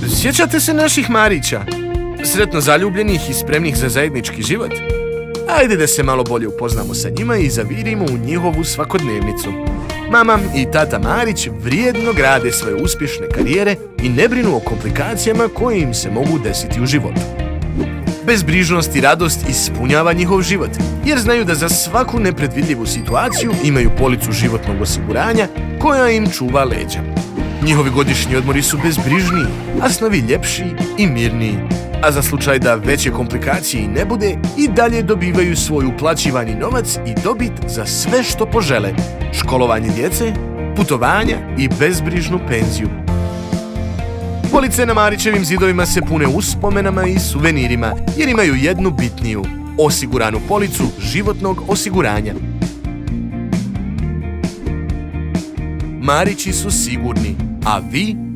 Sjećate se naših Marića? Sretno zaljubljenih i spremnih za zajednički život? Ajde da se malo bolje upoznamo sa njima i zavirimo u njihovu svakodnevnicu. Mama i tata Marić vrijedno grade svoje uspješne karijere i ne brinu o komplikacijama koje im se mogu desiti u životu. Bezbrižnost i radost ispunjava njihov život, jer znaju da za svaku nepredvidljivu situaciju imaju policu životnog osiguranja koja im čuva leđa. Njihovi godišnji odmori su bezbrižniji, a snovi ljepši i mirniji. A za slučaj da veće komplikacije i ne bude, i dalje dobivaju svoj uplaćivani novac i dobit za sve što požele. Školovanje djece, putovanja i bezbrižnu penziju. Police na Marićevim zidovima se pune uspomenama i suvenirima, jer imaju jednu bitniju, osiguranu policu životnog osiguranja. Marići su sigurni, a vi